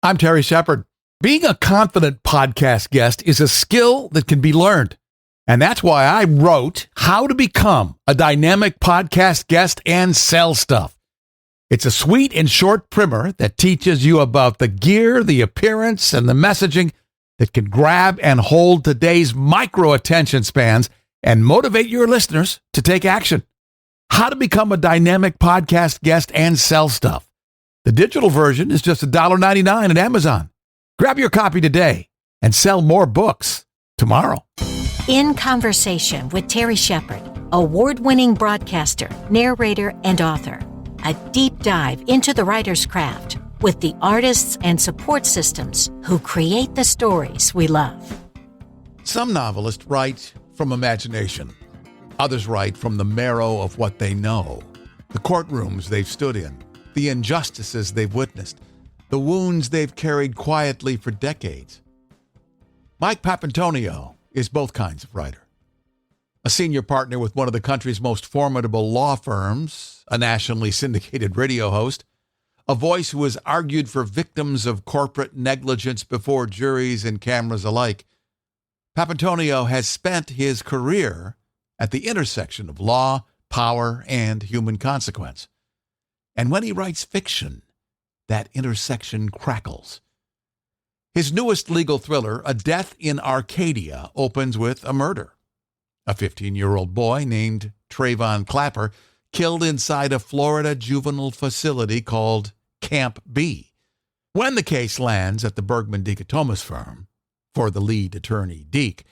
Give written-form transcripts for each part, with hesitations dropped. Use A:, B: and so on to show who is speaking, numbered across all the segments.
A: I'm Terry Shepard. Being a confident podcast guest is a skill that can be learned. And that's why I wrote How to Become a Dynamic Podcast Guest and Sell Stuff. It's a sweet and short primer that teaches you about the gear, the appearance, and the messaging that can grab and hold today's micro attention spans and motivate your listeners to take action. How to Become a Dynamic Podcast Guest and Sell Stuff. The digital version is just $1.99 at Amazon. Grab your copy today and sell more books tomorrow.
B: In Conversation with Terry Shepard, award-winning broadcaster, narrator, and author. A deep dive into the writer's craft with the artists and support systems who create the stories we love.
A: Some novelists write from imagination. Others write from the marrow of what they know, the courtrooms they've stood in, the injustices they've witnessed, the wounds they've carried quietly for decades. Mike Papantonio is both kinds of writer. A senior partner with one of the country's most formidable law firms, a nationally syndicated radio host, a voice who has argued for victims of corporate negligence before juries and cameras alike, Papantonio has spent his career at the intersection of law, power, and human consequence. And when he writes fiction, that intersection crackles. His newest legal thriller, A Death in Arcadia, opens with a murder. A 15-year-old boy named Trayvon Clapper killed inside a Florida juvenile facility called Camp B. When the case lands at the Bergman Dichotomous firm, for the lead attorney, Deke,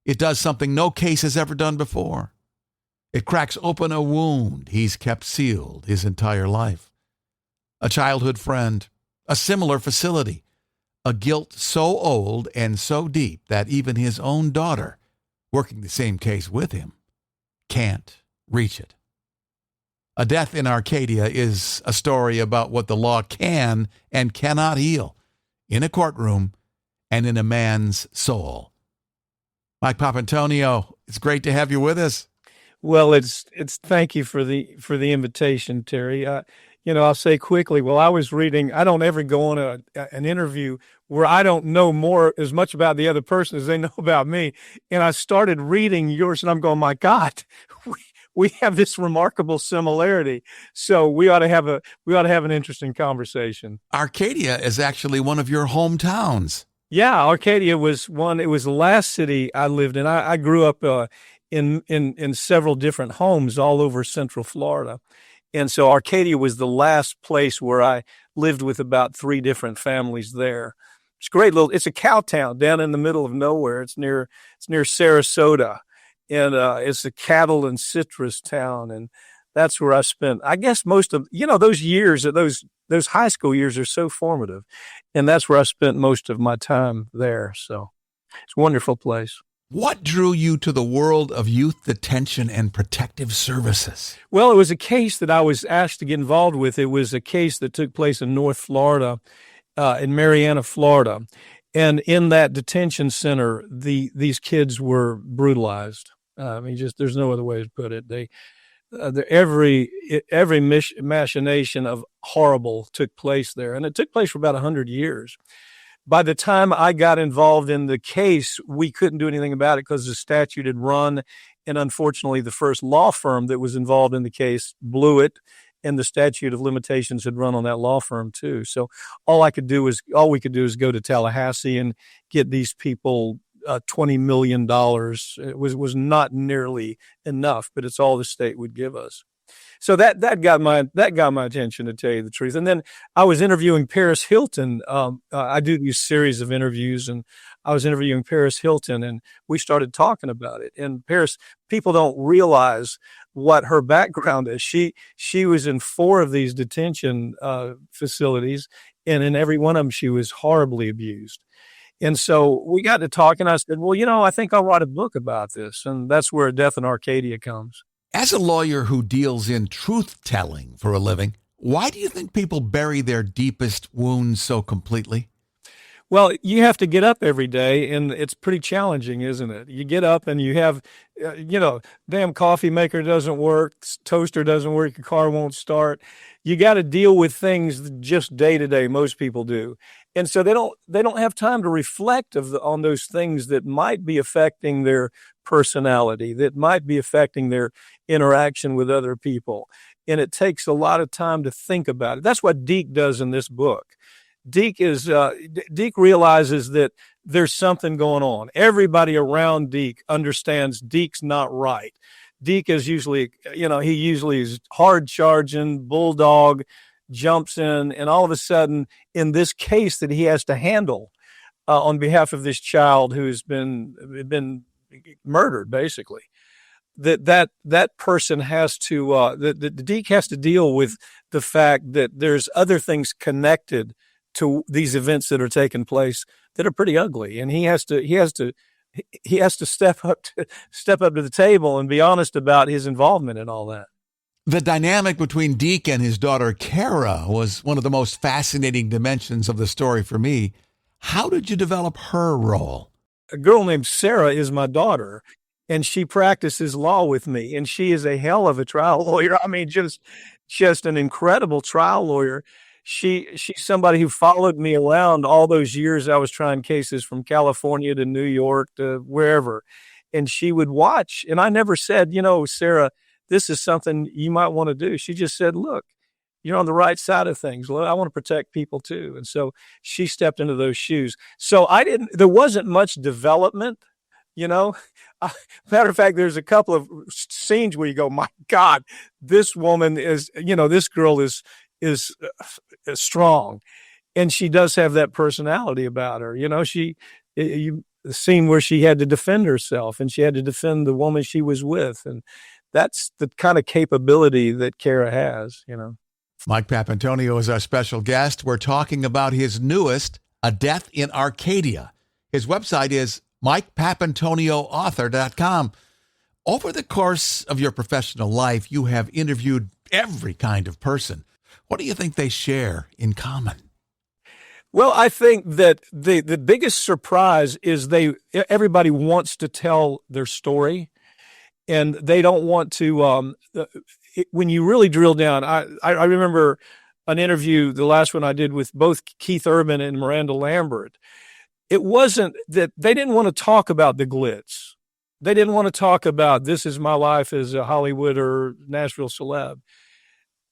A: it does something no case has ever done before. It cracks open a wound he's kept sealed his entire life. A childhood friend, a similar facility, a guilt so old and so deep that even his own daughter, working the same case with him, can't reach it. A Death in Arcadia is a story about what the law can and cannot heal in a courtroom and in a man's soul. Mike Papantonio, it's great to have you with us.
C: Well, it's thank you for the invitation, Terry. I'll say quickly, well, I was reading, I don't ever go on an interview where I don't know as much about the other person as they know about me. And I started reading yours and I'm going, my God, we have this remarkable similarity. So we ought to have an interesting conversation.
A: Arcadia is actually one of your hometowns.
C: Yeah, Arcadia was it was the last city I lived in. I grew up in several different homes all over Central Florida. And so Arcadia was the last place where I lived with about 3 different families there. It's great it's a cow town down in the middle of nowhere. It's near Sarasota. And it's a cattle and citrus town. And that's where I spent, I guess, most of, those years, those high school years are so formative. And that's where I spent most of my time there. So it's a wonderful place.
A: What drew you to the world of youth detention and protective services?
C: Well, it was a case that I was asked to get involved with. It was a case that took place in North Florida, in Marianna, Florida. And in that detention center, these kids were brutalized. There's no other way to put it. Every machination of horrible took place there. And it took place for about 100 years. By the time I got involved in the case, we couldn't do anything about it because the statute had run. And unfortunately, the first law firm that was involved in the case blew it. And the statute of limitations had run on that law firm too. So all we could do is go to Tallahassee and get these people $20 million. It was not nearly enough, but it's all the state would give us. So that got my attention, to tell you the truth. And then I was interviewing Paris Hilton. I do these series of interviews, and I was interviewing Paris Hilton, and we started talking about it. And Paris, people don't realize what her background is. She was in 4 of these detention facilities, and in every one of them, she was horribly abused. And so we got to talk, and I said, well, I think I'll write a book about this. And that's where Death in Arcadia comes.
A: As a lawyer who deals in truth-telling for a living, why do you think people bury their deepest wounds so completely?
C: Well, you have to get up every day, and it's pretty challenging, isn't it? You get up and you have, damn coffee maker doesn't work, toaster doesn't work, your car won't start. You got to deal with things just day to day. Most people do. And so they don't have time to reflect on those things that might be affecting their personality, that might be affecting their interaction with other people. And it takes a lot of time to think about it. That's what Deke does in this book. Deke realizes that there's something going on. Everybody around Deke understands Deke's not right. Deke is usually, he usually is hard charging, bulldog, jumps in, and all of a sudden, in this case that he has to handle on behalf of this child who's been murdered, basically, that person has to the Deke has to deal with the fact that there's other things connected to these events that are taking place that are pretty ugly, and he has to step up to the table and be honest about his involvement in all that.
A: The dynamic between Deke and his daughter, Kara, was one of the most fascinating dimensions of the story for me. How did you develop her role?
C: A girl named Sarah is my daughter, and she practices law with me, and she is a hell of a trial lawyer. I mean, just an incredible trial lawyer. She's somebody who followed me around all those years I was trying cases from California to New York to wherever. And she would watch. And I never said, Sarah, this is something you might want to do. She just said, look, you're on the right side of things. Look, I want to protect people too. And so she stepped into those shoes. So there wasn't much development, Matter of fact, there's a couple of scenes where you go, my God, this woman is, this girl is strong, and she does have that personality about her. The scene where she had to defend herself and she had to defend the woman she was with, and that's the kind of capability that Kara has.
A: Mike Papantonio is our special guest. We're talking about his newest, A Death in Arcadia. His website is MikePapantonioAuthor.com. Over the course of your professional life, you have interviewed every kind of person. What do you think they share in common?
C: Well, I think that the biggest surprise is everybody wants to tell their story, and they don't want to. When you really drill down, I remember an interview, the last one I did with both Keith Urban and Miranda Lambert. It wasn't that they didn't want to talk about the glitz. They didn't want to talk about this is my life as a Hollywood or Nashville celeb.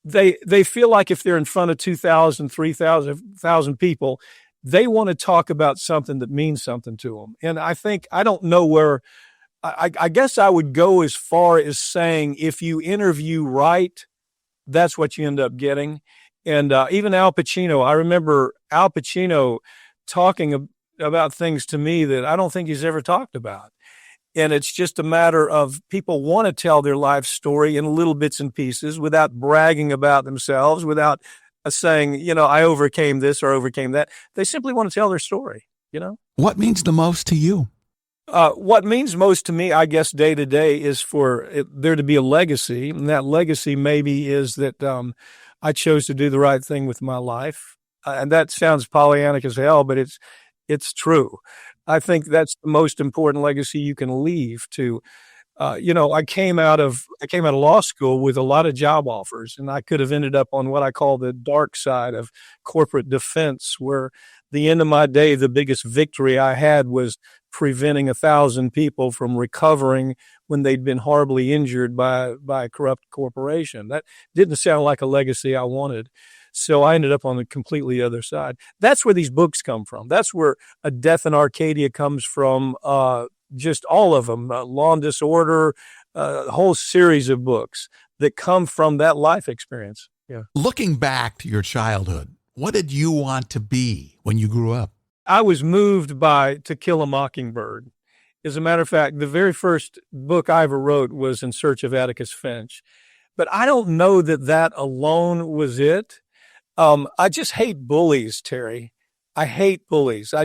C: They feel like if they're in front of 2,000, 3,000 people, they want to talk about something that means something to them. And I don't know where, I guess I would go as far as saying if you interview right, that's what you end up getting. And even Al Pacino, I remember Al Pacino talking about things to me that I don't think he's ever talked about. And it's just a matter of people want to tell their life story in little bits and pieces without bragging about themselves, without saying, I overcame this or overcame that. They simply want to tell their story,
A: What means the most to you?
C: What means most to me, I guess, day to day is for there to be a legacy. And that legacy maybe is that I chose to do the right thing with my life. And that sounds Pollyannic as hell, but it's true. I think that's the most important legacy you can leave to, I came out of law school with a lot of job offers, and I could have ended up on what I call the dark side of corporate defense, where the end of my day, the biggest victory I had was preventing 1,000 people from recovering when they'd been horribly injured by a corrupt corporation. That didn't sound like a legacy I wanted. So I ended up on the completely other side. That's where these books come from. That's where A Death in Arcadia comes from. Just all of them, Law and Disorder, a whole series of books that come from that life experience. Yeah.
A: Looking back to your childhood, what did you want to be when you grew up?
C: I was moved by To Kill a Mockingbird. As a matter of fact, the very first book I ever wrote was In Search of Atticus Finch. But I don't know that alone was it. I just hate bullies, Terry. I hate bullies. I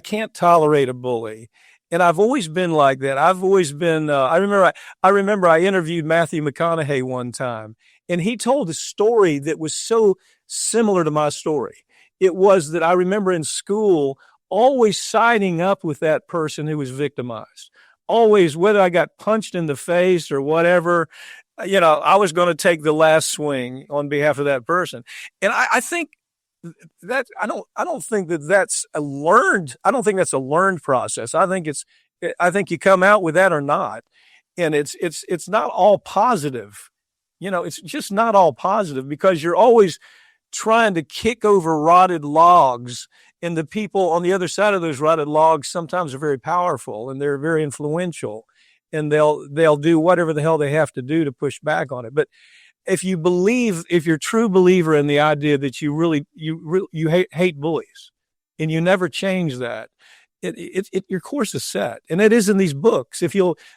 C: can't tolerate a bully. And I've always been like that. I've always been, I remember I interviewed Matthew McConaughey one time, and he told a story that was so similar to my story. It was that I remember in school always siding up with that person who was victimized. Always, whether I got punched in the face or whatever, I was going to take the last swing on behalf of that person. And I think that I don't think that's a learned. I don't think that's a learned process. I think you come out with that or not, and it's not all positive. It's just not all positive because you're always trying to kick over rotted logs, and the people on the other side of those rotted logs sometimes are very powerful and they're very influential, and they'll do whatever the hell they have to do to push back on it. But if you're a true believer in the idea that you hate bullies, and you never change that, your course is set. And it is in these books.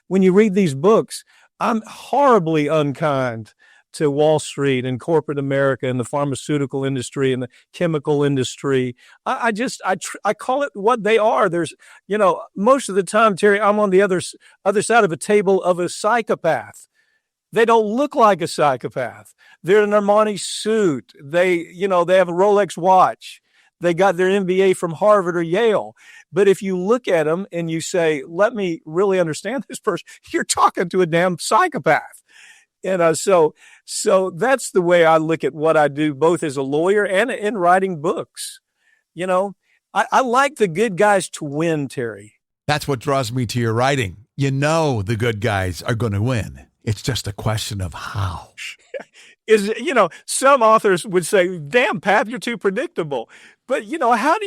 C: When you read these books, I'm horribly unkind to Wall Street and corporate America and the pharmaceutical industry and the chemical industry. I call it what they are. There's, most of the time, Terry, I'm on the other side of a table of a psychopath. They don't look like a psychopath. They're in an Armani suit. They have a Rolex watch. They got their MBA from Harvard or Yale. But if you look at them and you say, let me really understand this person, you're talking to a damn psychopath. And so that's the way I look at what I do, both as a lawyer and in writing books. I like the good guys to win, Terry.
A: That's what draws me to your writing. The good guys are going to win. It's just a question of how.
C: Some authors would say, damn, Pap, you're too predictable. But, how do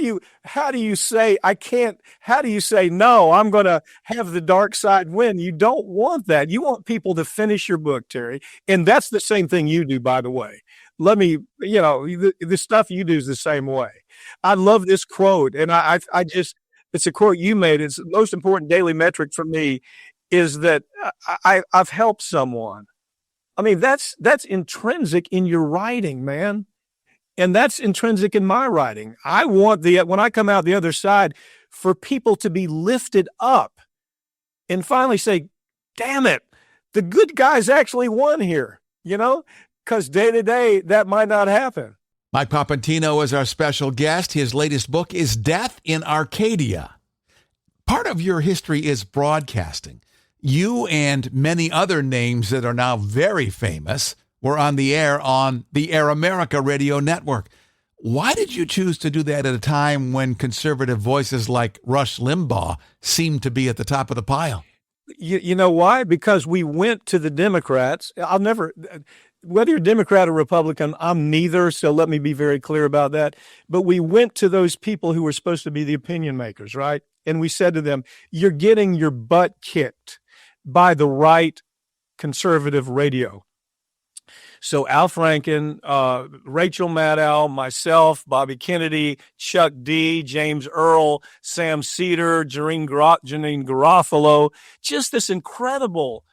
C: you say, how do you say, no, I'm going to have the dark side win? You don't want that. You want people to finish your book, Terry. And that's the same thing you do, by the way. The stuff you do is the same way. I love this quote. And it's a quote you made. It's the most important daily metric for me is that I've helped someone. I mean, that's intrinsic in your writing, man. And that's intrinsic in my writing. I want when I come out the other side, for people to be lifted up and finally say, damn it, the good guys actually won here, because day to day, that might not happen.
A: Mike Papantonio is our special guest. His latest book is Death in Arcadia. Part of your history is broadcasting. You and many other names that are now very famous were on the Air America radio network. Why did you choose to do that at a time when conservative voices like Rush Limbaugh seemed to be at the top of the pile?
C: You know why? Because we went to the Democrats. Whether you're Democrat or Republican, I'm neither, so let me be very clear about that. But we went to those people who were supposed to be the opinion makers, right? And we said to them, you're getting your butt kicked by the right conservative radio. So Al Franken, Rachel Maddow, myself, Bobby Kennedy, Chuck D, James Earl, Sam Cedar, Janine Garofalo, just this incredible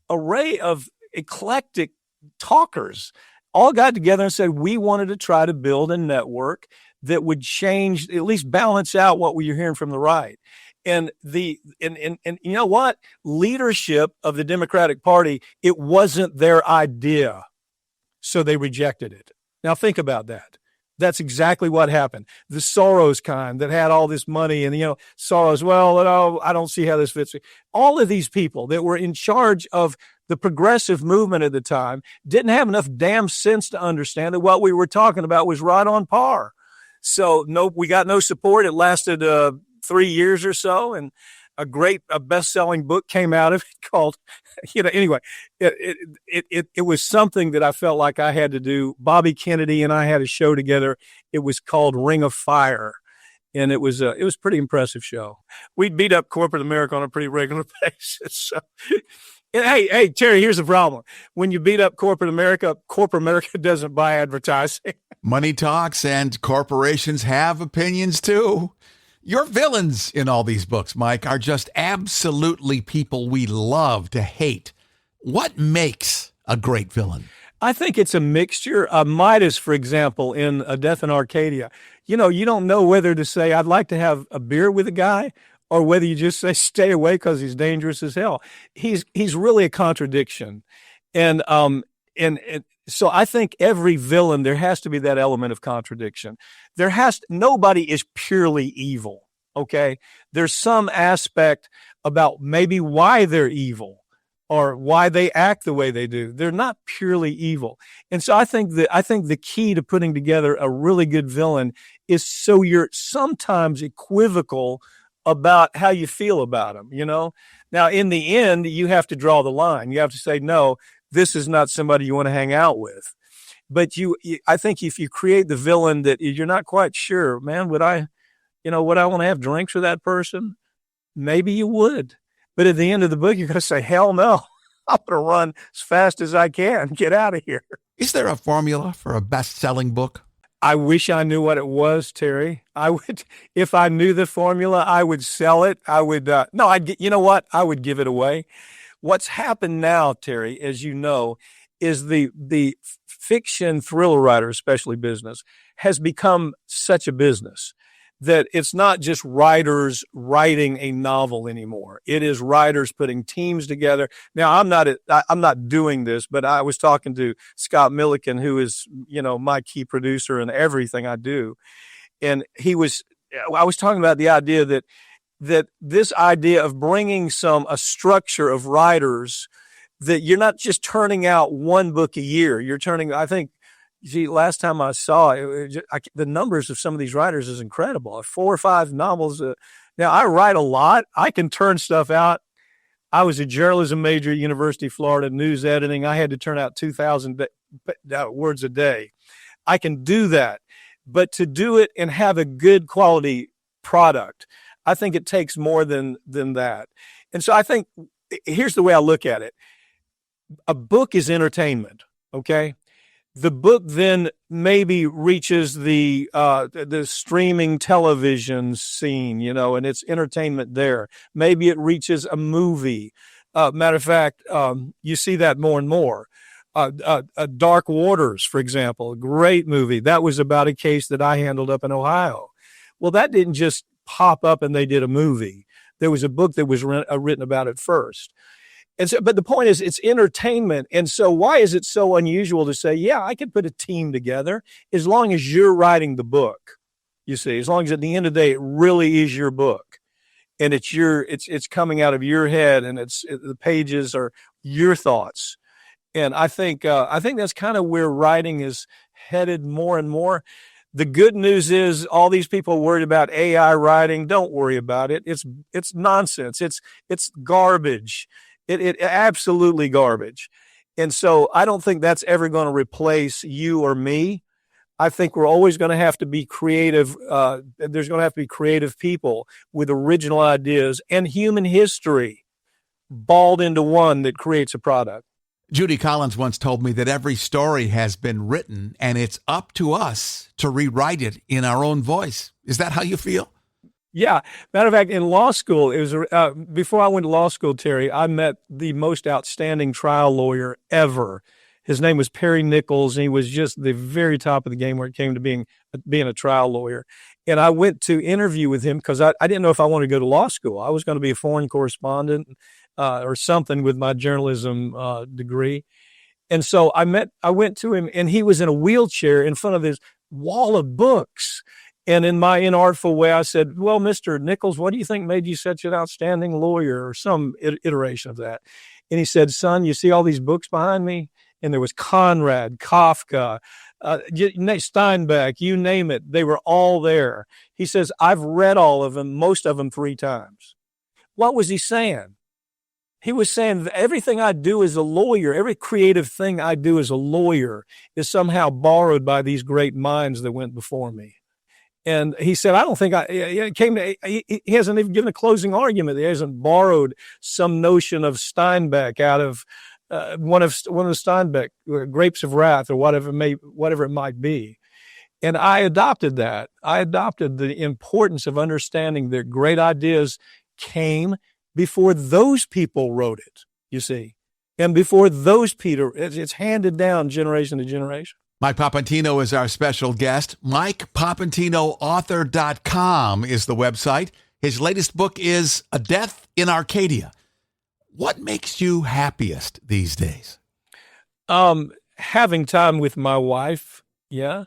C: array of eclectic talkers all got together and said, we wanted to try to build a network that would change, at least balance out what we were hearing from the right. And you know what? Leadership of the Democratic Party, it wasn't their idea. So they rejected it. Now think about that. That's exactly what happened. The Soros kind that had all this money and, Soros, well, I don't see how this fits. All of these people that were in charge of the progressive movement at the time didn't have enough damn sense to understand that what we were talking about was right on par. So we got no support. It lasted 3 years or so, and a best-selling book came out of it called, anyway, it was something that I felt like I had to do. Bobby Kennedy and I had a show together. It was called Ring of Fire, and it was a pretty impressive show. We'd beat up corporate America on a pretty regular basis. So, hey, Terry, here's the problem. When you beat up corporate America doesn't buy advertising.
A: Money talks, and corporations have opinions too. Your villains in all these books, Mike, are just absolutely people we love to hate. What makes a great villain?
C: I think it's a mixture. Midas, for example, in A Death in Arcadia, you don't know whether to say, I'd like to have a beer with a guy, or whether you just say, stay away because he's dangerous as hell. He's really a contradiction. And so I think every villain, there has to be that element of contradiction. Nobody is purely evil. Okay. There's some aspect about maybe why they're evil, or why they act the way they do. They're not purely evil. And so I think the key to putting together a really good villain is so you're sometimes equivocal about how you feel about them, you know? Now, in the end, you have to draw the line. You have to say, no, this is not somebody you want to hang out with. But I think if you create the villain that you're not quite sure, man, would I want to have drinks with that person? Maybe you would. But at the end of the book, you're going to say, hell no, I'm going to run as fast as I can. Get out of here.
A: Is there a formula for a best-selling book?
C: I wish I knew what it was, Terry. If I knew the formula, I would sell it. I would, you know what? I would give it away. What's happened now, Terry, as you know, is the fiction thriller writer, especially business, has become such a business that it's not just writers writing a novel anymore. It is writers putting teams together. Now, I'm not doing this, but I was talking to Scott Milliken, who is, my key producer in everything I do. And I was talking about the idea that this idea of bringing a structure of writers, that you're not just turning out one book a year. You're turning, I think, last time I saw the numbers of some of these writers is incredible. 4 or 5 novels. Now, I write a lot. I can turn stuff out. I was a journalism major at University of Florida, news editing. I had to turn out 2,000 words a day. I can do that. But to do it and have a good quality product, I think it takes more than that. And so I think here's the way I look at it. A book is entertainment, okay? The book then maybe reaches the streaming television scene, and it's entertainment there. Maybe it reaches a movie. Matter of fact, you see that more and more. Dark Waters, for example, a great movie. That was about a case that I handled up in Ohio. Well, that didn't just pop up and they did a movie. There was a book that was written about it first. And so, but the point is, it's entertainment. And so why is it so unusual to say, yeah, I could put a team together as long as you're writing the book, you see, as long as at the end of the day, it really is your book and it's coming out of your head and the pages are your thoughts. And I think that's kind of where writing is headed more and more. The good news is all these people worried about AI writing. Don't worry about it. It's nonsense. It's garbage. It absolutely garbage. And so I don't think that's ever going to replace you or me. I think we're always going to have to be creative. There's going to have to be creative people with original ideas and human history balled into one that creates a product.
A: Judy Collins once told me that every story has been written and it's up to us to rewrite it in our own voice. Is that how you feel?
C: Yeah. Matter of fact, in law school, it was before I went to law school, Terry, I met the most outstanding trial lawyer ever. His name was Perry Nichols, and he was just the very top of the game when it came to being a trial lawyer. And I went to interview with him because I didn't know if I wanted to go to law school. I was going to be a foreign correspondent or something with my journalism degree. And so I went to him, and he was in a wheelchair in front of this wall of books. And in my inartful way, I said, well, Mr. Nichols, what do you think made you such an outstanding lawyer, or some iteration of that? And he said, son, you see all these books behind me? And there was Conrad, Kafka, Steinbeck, you name it. They were all there. He says, I've read all of them, most of them 3 times. What was he saying? He was saying that everything I do as a lawyer, every creative thing I do as a lawyer is somehow borrowed by these great minds that went before me. And he said, I don't think he hasn't even given a closing argument. He hasn't borrowed some notion of Steinbeck out of one of the Steinbeck, Grapes of Wrath, or whatever it might be. And I adopted that. I adopted the importance of understanding that great ideas came before those people wrote it, you see. And before those people, it's handed down generation to generation.
A: Mike Papantonio is our special guest. MikePapantonioAuthor.com is the website. His latest book is A Death in Arcadia. What makes you happiest these days?
C: Having time with my wife, yeah.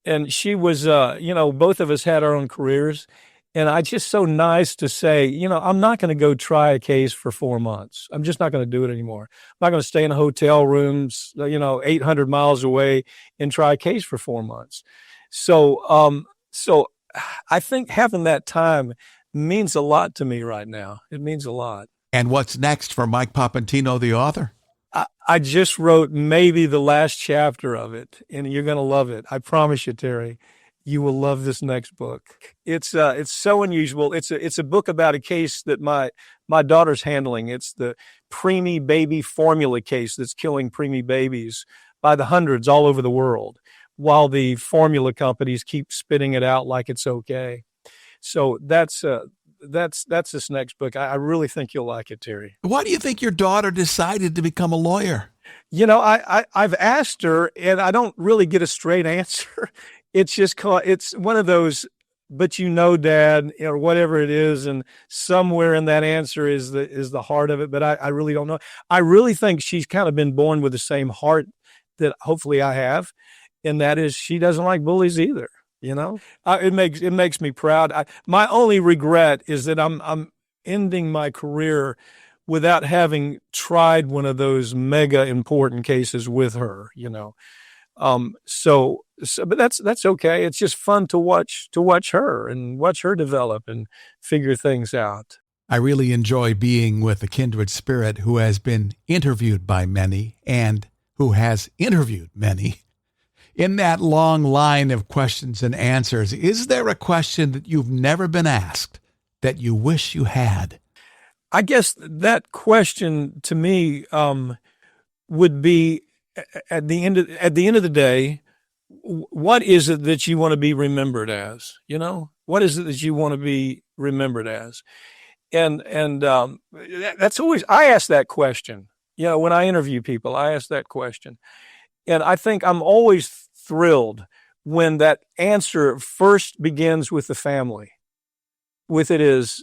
C: And she was, both of us had our own careers. And I just so nice to say, I'm not going to go try a case for 4 months. I'm just not going to do it anymore. I'm not going to stay in hotel rooms, 800 miles away and try a case for 4 months. So I think having that time means a lot to me right now. It means a lot.
A: And what's next for Mike Papantonio, the author?
C: I just wrote maybe the last chapter of it, and you're going to love it. I promise you, Terry. You will love this next book. It's so unusual. It's a book about a case that my daughter's handling. It's the preemie baby formula case that's killing preemie babies by the hundreds all over the world, while the formula companies keep spitting it out like it's okay. So that's this next book. I really think you'll like it, Terry.
A: Why do you think your daughter decided to become a lawyer?
C: I've asked her, and I don't really get a straight answer. It's one of those, but Dad, or whatever it is, and somewhere in that answer is the heart of it. But I really don't know. I really think she's kind of been born with the same heart that hopefully I have, and that is she doesn't like bullies either. It makes me proud. My only regret is that I'm ending my career without having tried one of those mega important cases with her. But that's okay. It's just fun to watch her and watch her develop and figure things out.
A: I really enjoy being with a kindred spirit who has been interviewed by many and who has interviewed many. In that long line of questions and answers, is there a question that you've never been asked that you wish you had?
C: I guess that question to me would be at the end of the day, what is it that you want to be remembered as? What is it that you want to be remembered as? And that's always, I ask that question. When I interview people, I ask that question. And I think I'm always thrilled when that answer first begins with the family, with it is,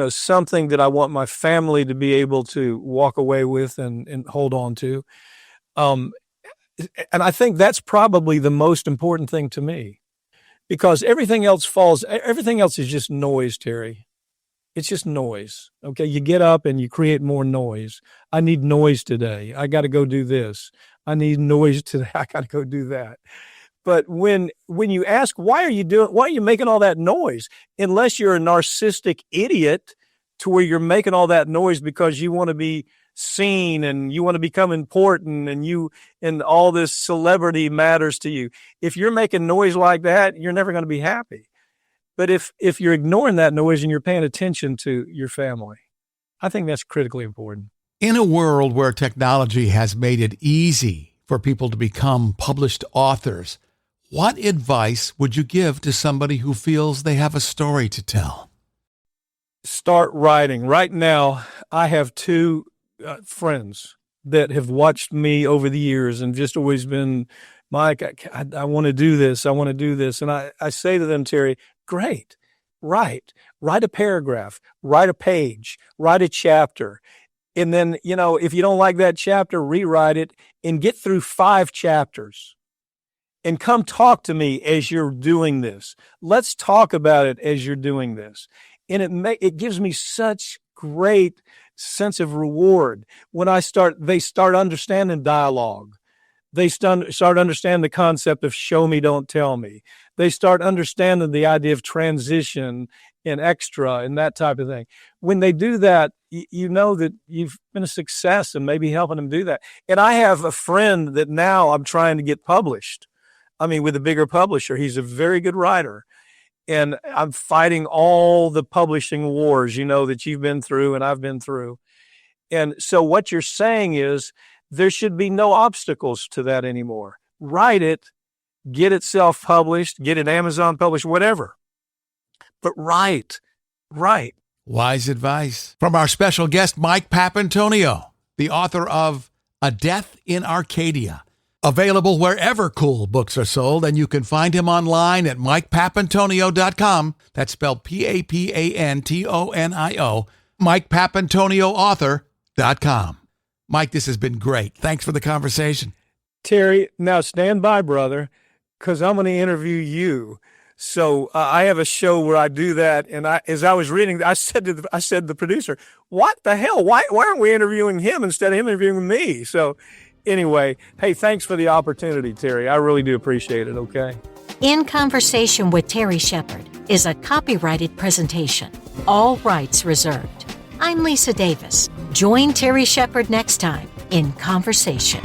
C: something that I want my family to be able to walk away with and hold on to. And I think that's probably the most important thing to me, because everything else is just noise, Terry. It's just noise. Okay. You get up and you create more noise. I need noise today. I got to go do this. I need noise today. I got to go do that. But when you ask, why are you making all that noise? Unless you're a narcissistic idiot to where you're making all that noise because you want to be seen and you want to become important and all this celebrity matters to you. If you're making noise like that, you're never going to be happy. But if you're ignoring that noise and you're paying attention to your family, I think that's critically important.
A: In a world where technology has made it easy for people to become published authors, what advice would you give to somebody who feels they have a story to tell?
C: Start writing. Right now, I have two friends that have watched me over the years and just always been, Mike, I want to do this. I want to do this. And I say to them, Terry, great, write a paragraph, write a page, write a chapter. And then, if you don't like that chapter, rewrite it and get through 5 chapters and come talk to me as you're doing this. Let's talk about it as you're doing this. And it gives me such great sense of reward when they start understanding dialogue. They start understanding the concept of show me, don't tell me. They start understanding the idea of transition and extra and that type of thing. When they do that, you know that you've been a success and maybe helping them do that. And I have a friend that now I'm trying to get published. With a bigger publisher. He's a very good writer. And I'm fighting all the publishing wars, that you've been through and I've been through. And so what you're saying is there should be no obstacles to that anymore. Write it, get it self-published, get it Amazon published, whatever. But write.
A: Wise advice from our special guest, Mike Papantonio, the author of A Death in Arcadia. Available wherever cool books are sold, and you can find him online at MikePapantonio.com. That's spelled Papantonio, MikePapantonioauthor.com. Mike, this has been great. Thanks for the conversation.
C: Terry, now stand by, brother, because I'm going to interview you. So I have a show where I do that, and as I was reading, I said to the producer, "What the hell? Why aren't we interviewing him instead of him interviewing me?" So anyway, hey, thanks for the opportunity, Terry. I really do appreciate it. Okay.
B: In Conversation with Terry Shepard is a copyrighted presentation. All rights reserved. I'm Lisa Davis. Join Terry Shepard next time in Conversation.